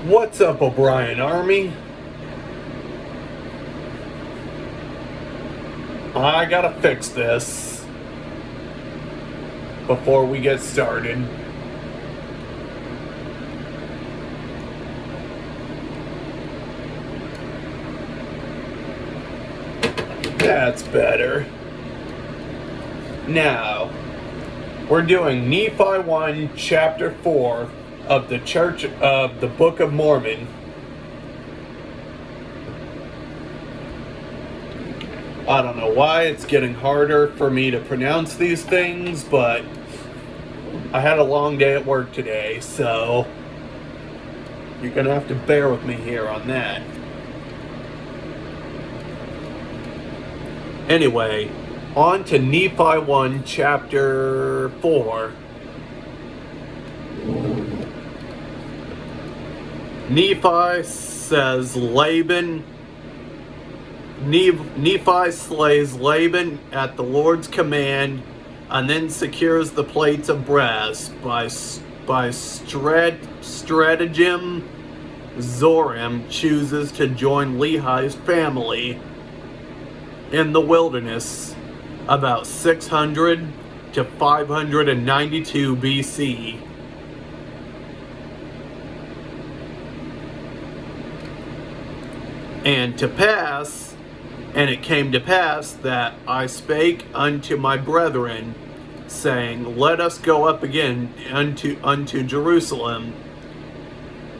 What's up, O'Brien Army? I gotta fix this before we get started. That's better. Now, we're doing Nephi 1, chapter 4 of the Church of the Book of Mormon. I don't know why it's getting harder for me to pronounce these things, but I had a long day at work today, so you're gonna have to bear with me here on that. Anyway, on to Nephi 1, chapter 4. Nephi says Nephi slays Laban at the Lord's command and then secures the plates of brass. By stratagem, Zoram chooses to join Lehi's family in the wilderness about 600 to 592 BC. And it came to pass that I spake unto my brethren, saying, Let us go up again unto Jerusalem,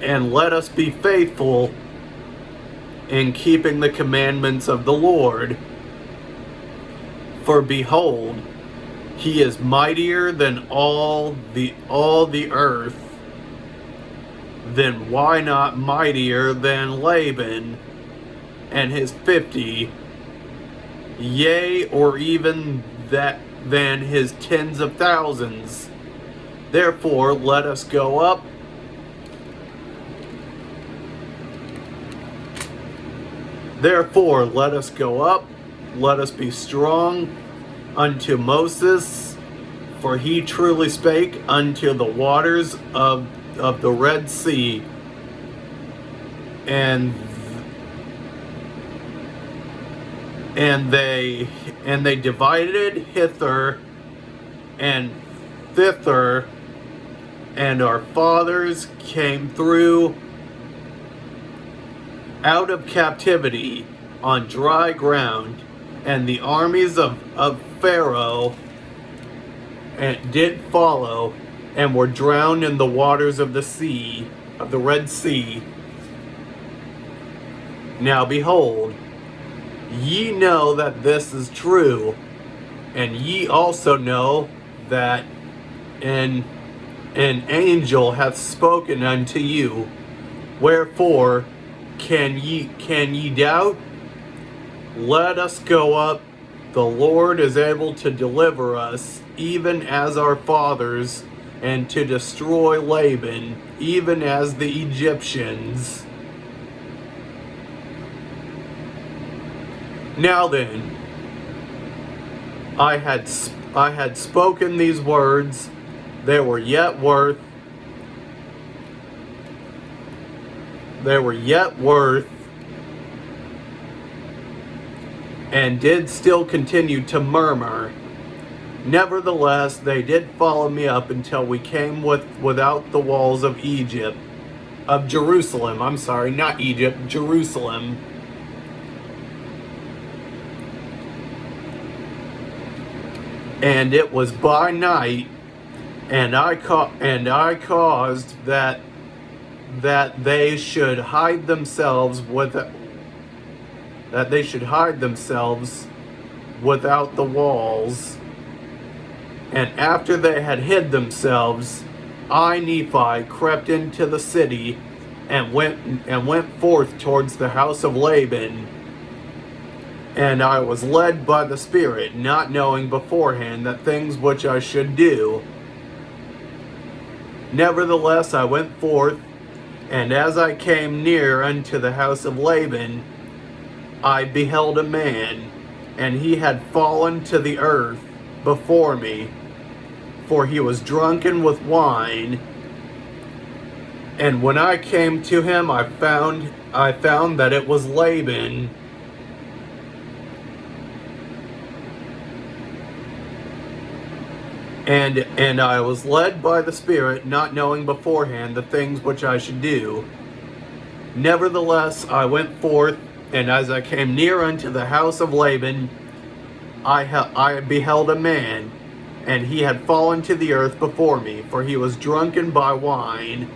and let us be faithful in keeping the commandments of the Lord. For behold, he is mightier than all the earth. Then why not mightier than Laban and his 50, yea, or even that than his tens of thousands? Therefore let us go up. Therefore let us go up, let us be strong unto Moses, for he truly spake unto the waters of the Red Sea, and they divided hither and thither, and our fathers came through out of captivity on dry ground, and the armies of Pharaoh did follow, and were drowned in the waters of the sea, of the Red Sea. Now behold, ye know that this is true, and ye also know that an angel hath spoken unto you. Wherefore can ye doubt? Let us go up. The Lord is able to deliver us, even as our fathers, and to destroy Laban, even as the Egyptians. Now then, I had spoken these words. They were yet worth, and did still continue to murmur. Nevertheless, they did follow me up until we came without the walls of Jerusalem. I'm sorry, not Egypt, Jerusalem. And it was by night, and I caused that they should hide themselves without the walls. And after they had hid themselves, I, Nephi, crept into the city and went forth towards the house of Laban. And I was led by the Spirit, not knowing beforehand the things which I should do. Nevertheless I went forth, and as I came near unto the house of Laban, I beheld a man, and he had fallen to the earth before me, for he was drunken with wine, And when I came to him, I found that it was Laban. And I was led by the Spirit, not knowing beforehand the things which I should do. Nevertheless, I went forth, and as I came near unto the house of Laban, I beheld a man, and he had fallen to the earth before me, for he was drunken by wine.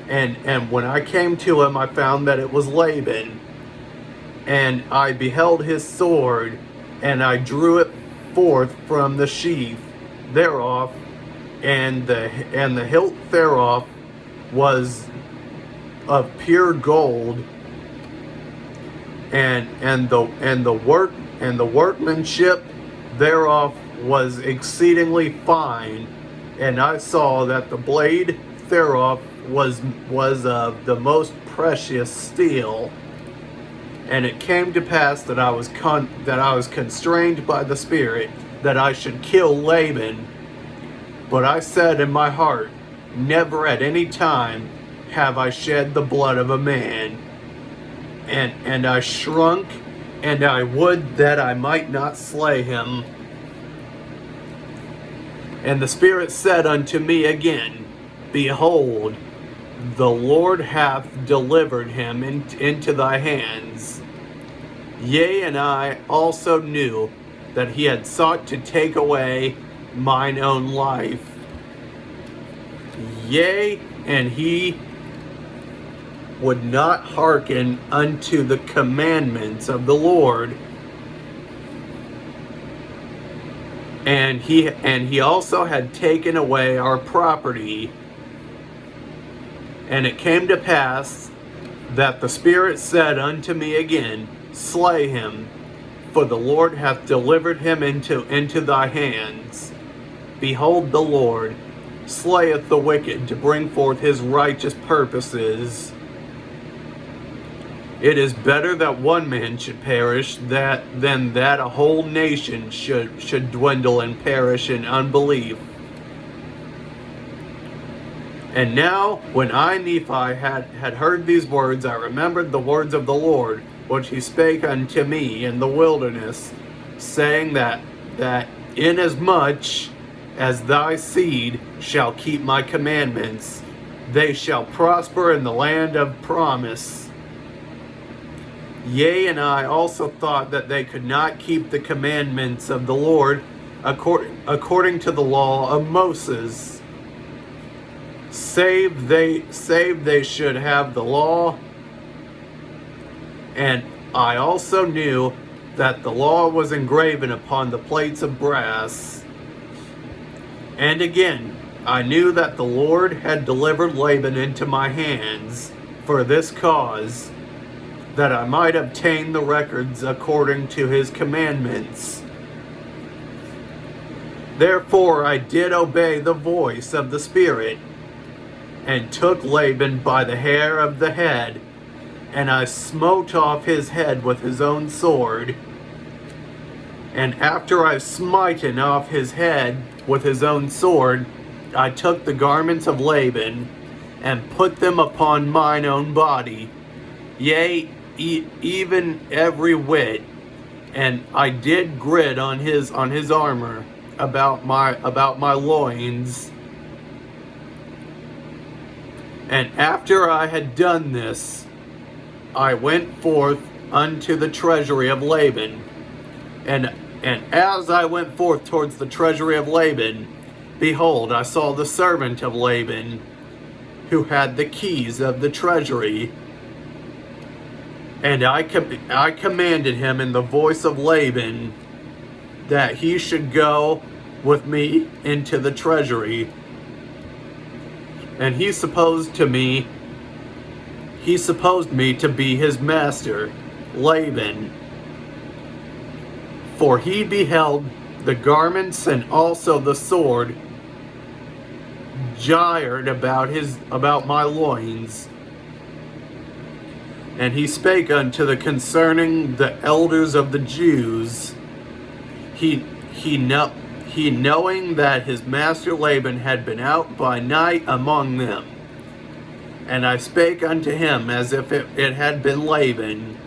And when I came to him, I found that it was Laban. And I beheld his sword, and I drew it forth from the sheath thereof, and the hilt thereof was of pure gold, and the workmanship thereof was exceedingly fine, and I saw that the blade thereof was of the most precious steel. And it came to pass that I was constrained by the Spirit that I should kill Laban. But I said in my heart, never at any time have I shed the blood of a man. And I shrunk, and I would that I might not slay him. And the Spirit said unto me again, Behold, the Lord hath delivered him into thy hands. Yea, and I also knew that he had sought to take away mine own life. Yea, and he would not hearken unto the commandments of the Lord. And he also had taken away our property. And it came to pass that the Spirit said unto me again, Slay him, for the Lord hath delivered him into thy hands. Behold, the Lord slayeth the wicked to bring forth his righteous purposes. It is better that one man should perish than that a whole nation should dwindle and perish in unbelief. And now, when I, Nephi, had heard these words, I remembered the words of the Lord, which he spake unto me in the wilderness, saying that inasmuch as thy seed shall keep my commandments, they shall prosper in the land of promise. Yea, and I also thought that they could not keep the commandments of the Lord according to the law of Moses, save they should have the law. And I also knew that the law was engraven upon the plates of brass. And again, I knew that the Lord had delivered Laban into my hands for this cause, that I might obtain the records according to his commandments. Therefore I did obey the voice of the Spirit, and took Laban by the hair of the head, and I smote off his head with his own sword. And after I smitten off his head with his own sword, I took the garments of Laban, and put them upon mine own body, yea, even every whit, and I did grit on his armor about my loins. And after I had done this, I went forth unto the treasury of Laban. And as I went forth towards the treasury of Laban, behold, I saw the servant of Laban, who had the keys of the treasury. And I commanded him in the voice of Laban that he should go with me into the treasury. And he supposed me to be his master, Laban. For he beheld the garments and also the sword gyred about my loins. And he spake unto the concerning the elders of the Jews, he knowing that his master Laban had been out by night among them. And I spake unto him as if it had been Laban.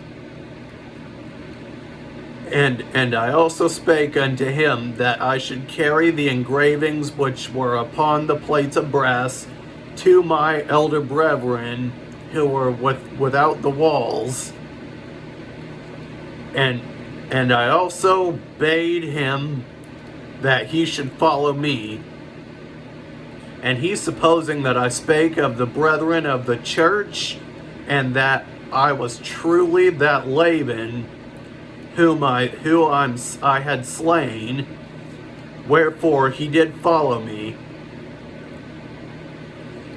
And I also spake unto him that I should carry the engravings which were upon the plates of brass to my elder brethren who were without the walls. And I also bade him that he should follow me. And he, supposing that I spake of the brethren of the church, and that I was truly that Laban, whom I had slain, wherefore he did follow me.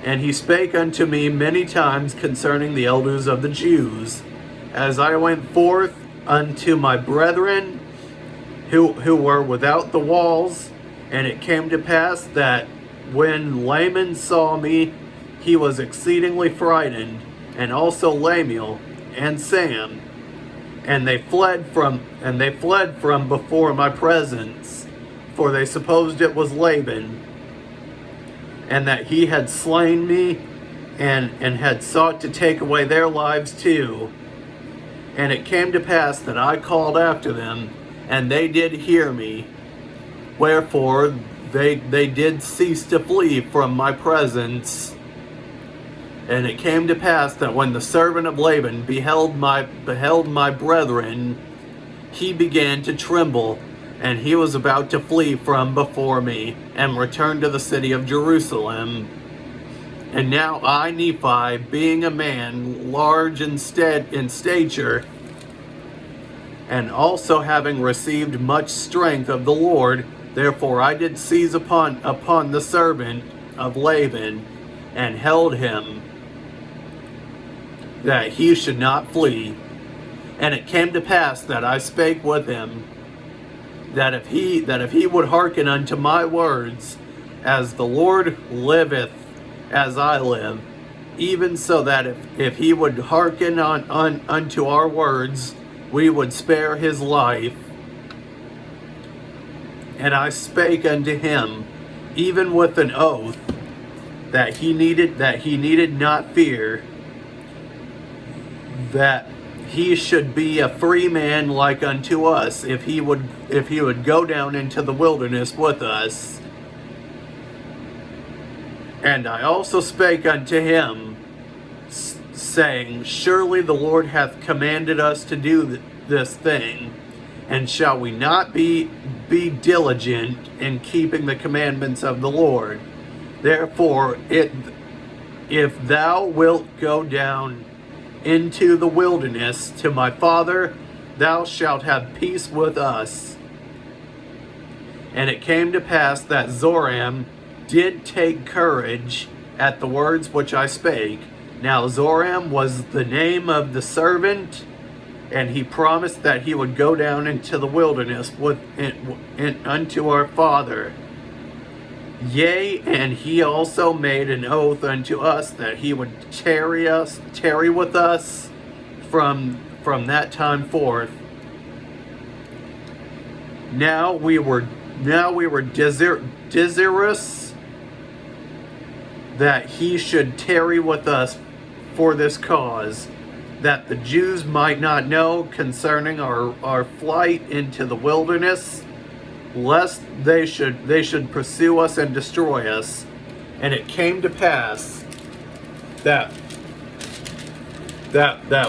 And he spake unto me many times concerning the elders of the Jews, as I went forth unto my brethren who were without the walls. And it came to pass that when Laman saw me, he was exceedingly frightened, and also Lamiel and Sam, and they fled from before my presence, for they supposed it was Laban, and that he had slain me, and had sought to take away their lives too. And it came to pass that I called after them, and they did hear me. Wherefore they did cease to flee from my presence. And it came to pass that when the servant of Laban beheld my brethren, he began to tremble, and he was about to flee from before me, and return to the city of Jerusalem. And now I, Nephi, being a man large in stature, and also having received much strength of the Lord, therefore I did seize upon the servant of Laban, and held him, that he should not flee. And it came to pass that I spake with him, that if he would hearken unto my words, as the Lord liveth, as I live, even so that if he would hearken unto our words, we would spare his life. And I spake unto him, even with an oath, that he needed not fear, that he should be a free man like unto us, if he would go down into the wilderness with us. And I also spake unto him, saying, surely the Lord hath commanded us to do this thing, and shall we not be diligent in keeping the commandments of the Lord? Therefore, if thou wilt go down into the wilderness to my father, thou shalt have peace with us. And it came to pass that Zoram did take courage at the words which I spake. Now Zoram was the name of the servant, and he promised that he would go down into the wilderness unto our father. Yea, and he also made an oath unto us that he would tarry with us from that time forth. Now we were desirous that he should tarry with us for this cause, that the Jews might not know concerning our flight into the wilderness, lest they should pursue us and destroy us. And it came to pass that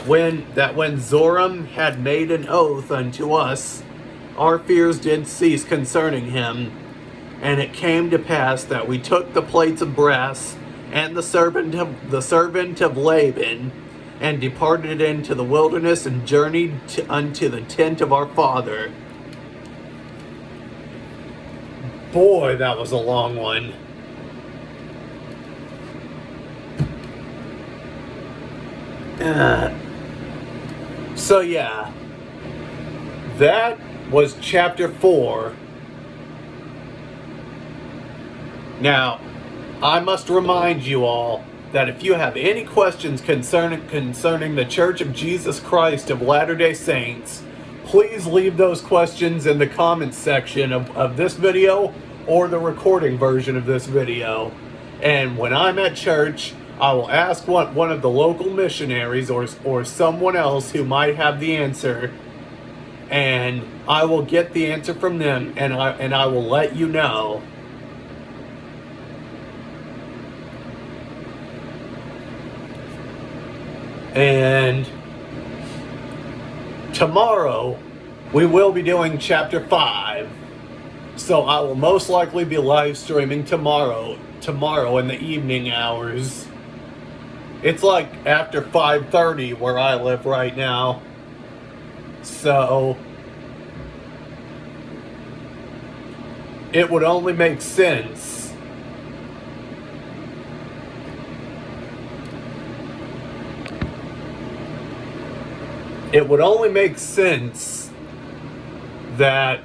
when Zoram had made an oath unto us, our fears did cease concerning him. And it came to pass that we took the plates of brass and the servant of Laban, and departed into the wilderness, and journeyed unto the tent of our father. Boy, that was a long one. So yeah, that was chapter 4. Now, I must remind you all that if you have any questions concerning the Church of Jesus Christ of Latter-day Saints, please leave those questions in the comments section of this video or the recording version of this video. And when I'm at church, I will ask one of the local missionaries or someone else who might have the answer, and I will get the answer from them, and I will let you know. And tomorrow we will be doing chapter 5. So I will most likely be live streaming tomorrow in the evening hours. It's like after 5:30 where I live right now. So it would only make sense that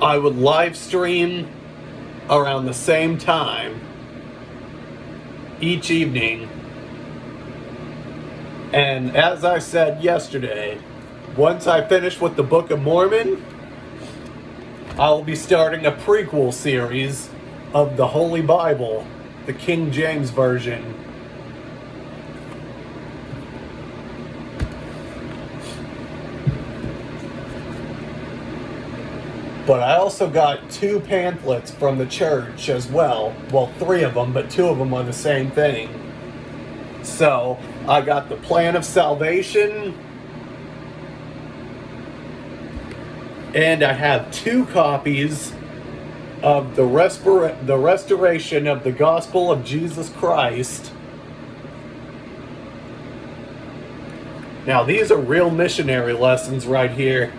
I would live stream around the same time each evening. And as I said yesterday, once I finish with the Book of Mormon, I'll be starting a prequel series of the Holy Bible, the King James Version. But I also got 2 pamphlets from the church as well. Well, 3 of them, but 2 of them are the same thing. So, I got the Plan of Salvation, and I have 2 copies of the Restoration of the Gospel of Jesus Christ. Now, these are real missionary lessons right here.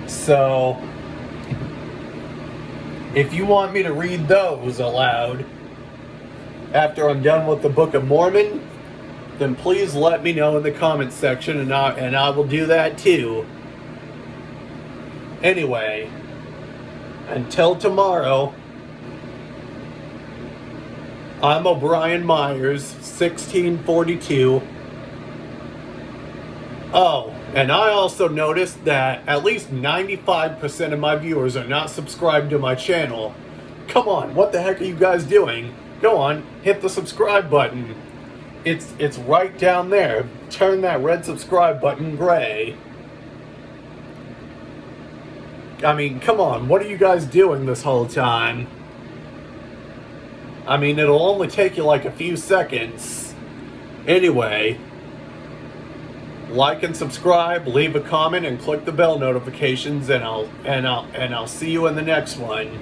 So, if you want me to read those aloud after I'm done with the Book of Mormon, then please let me know in the comments section, and I will do that too. Anyway, until tomorrow, I'm O'Brien Myers, 1642. Oh, and I also noticed that at least 95% of my viewers are not subscribed to my channel. Come on, what the heck are you guys doing? Go on, hit the subscribe button. It's right down there. Turn that red subscribe button gray. I mean, come on, what are you guys doing this whole time? I mean, it'll only take you like a few seconds. Anyway, like and subscribe, leave a comment, and click the bell notifications, and I'll see you in the next one.